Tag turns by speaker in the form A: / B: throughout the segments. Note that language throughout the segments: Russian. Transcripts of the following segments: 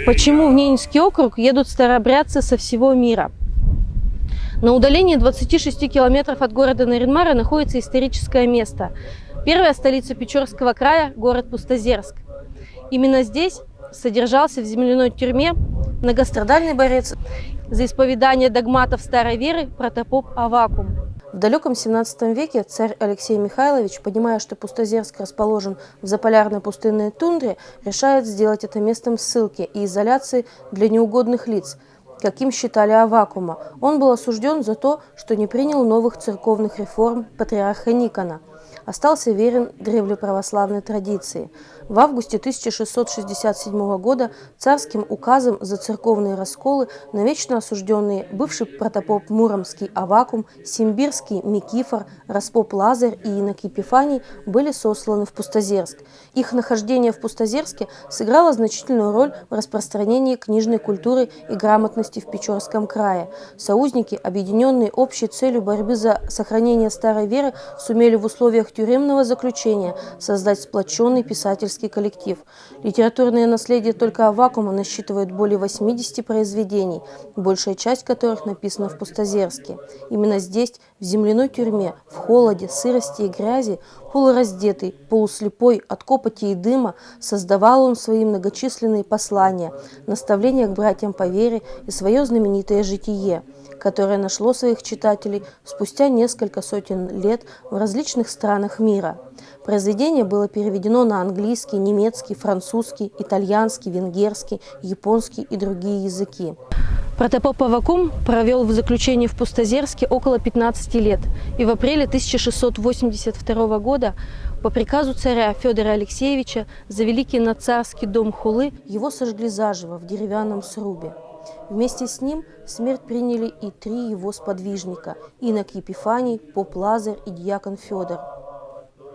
A: Почему в Ненецкий округ едут старообрядцы со всего мира? На удалении 26 километров от города Нарьян-Мара находится историческое место. Первая столица Печорского края – город Пустозерск. Именно здесь содержался в земляной тюрьме многострадальный борец за исповедание догматов старой веры протопоп Аввакум. В далеком 17 веке царь Алексей Михайлович, понимая, что Пустозерск расположен в заполярной пустынной тундре, решает сделать это местом ссылки и изоляции для неугодных лиц, каким считали Аввакума. Он был осужден за то, что не принял новых церковных реформ патриарха Никона. Остался верен древлеправославной традиции. В августе 1667 года царским указом за церковные расколы навечно осужденные бывший протопоп Муромский Аввакум, Симбирский Микифор, распоп Лазарь и инок Епифаний были сосланы в Пустозерск. Их нахождение в Пустозерске сыграло значительную роль в распространении книжной культуры и грамотности в Печорском крае. Союзники, объединенные общей целью борьбы за сохранение старой веры, сумели в условиях тюремного заключения создать сплоченный писательский коллектив. Литературное наследие только Аввакума насчитывает более 80 произведений, большая часть которых написана в Пустозерске. Именно здесь, в земляной тюрьме, в холоде, сырости и грязи, полураздетый, полуслепой от копоти и дыма, создавал он свои многочисленные послания, наставления к братьям по вере и свое знаменитое житие, которое нашло своих читателей спустя несколько сотен лет в различных странах мира. Произведение было переведено на английский, немецкий, французский, итальянский, венгерский, японский и другие языки. Протопоп Аввакум провел в заключении в Пустозерске около 15 лет, и в апреле 1682 года по приказу царя Федора Алексеевича за великий надцарский дом Хулы его сожгли заживо в деревянном срубе. Вместе с ним смерть приняли и 3 его сподвижника – инок Епифаний, поп Лазарь и дьякон Федор.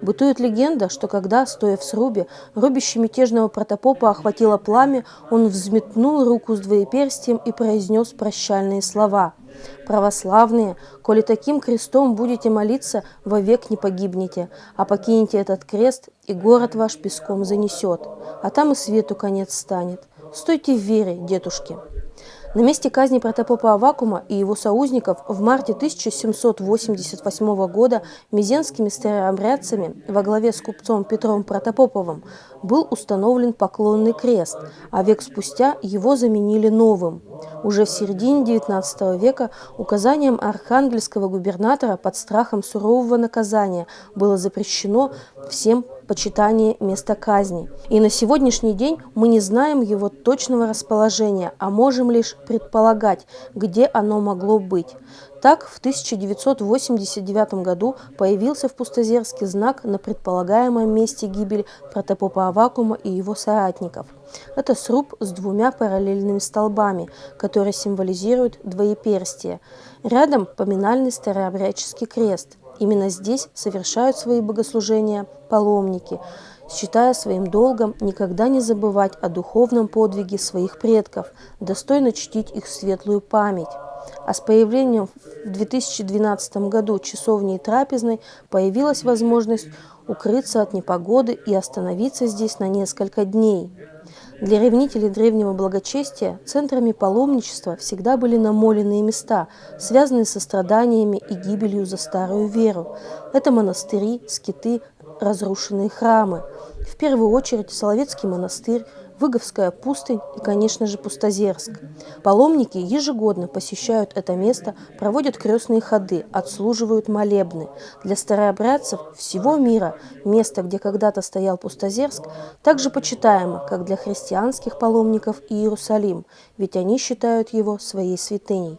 A: Бытует легенда, что когда, стоя в срубе, рубище мятежного протопопа охватило пламя, он взметнул руку с двоеперстием и произнес прощальные слова: «Православные, коли таким крестом будете молиться, вовек не погибнете, а покинете этот крест, и город ваш песком занесет, а там и свету конец станет. Стойте в вере, дедушки». На месте казни протопопа Аввакума и его союзников в марте 1788 года мезенскими старообрядцами во главе с купцом Петром Протопоповым был установлен поклонный крест, а век спустя его заменили новым. Уже в середине XIX века указанием архангельского губернатора под страхом сурового наказания было запрещено всем почитание места казни. И на сегодняшний день мы не знаем его точного расположения, а можем лишь предполагать, где оно могло быть. Так, в 1989 году появился в Пустозерске знак на предполагаемом месте гибели протопопа Аввакума и его соратников. Это сруб с 2 параллельными столбами, которые символизируют двоеперстие. Рядом поминальный старообрядческий крест. Именно здесь совершают свои богослужения паломники, считая своим долгом никогда не забывать о духовном подвиге своих предков, достойно чтить их светлую память. А с появлением в 2012 году часовни и трапезной появилась возможность укрыться от непогоды и остановиться здесь на несколько дней. Для ревнителей древнего благочестия центрами паломничества всегда были намоленные места, связанные со страданиями и гибелью за старую веру. Это монастыри, скиты, разрушенные храмы. В первую очередь Соловецкий монастырь, Выговская пустынь и, конечно же, Пустозерск. Паломники ежегодно посещают это место, проводят крестные ходы, отслуживают молебны. Для старообрядцев всего мира место, где когда-то стоял Пустозерск, также почитаемо, как для христианских паломников Иерусалим, ведь они считают его своей святыней.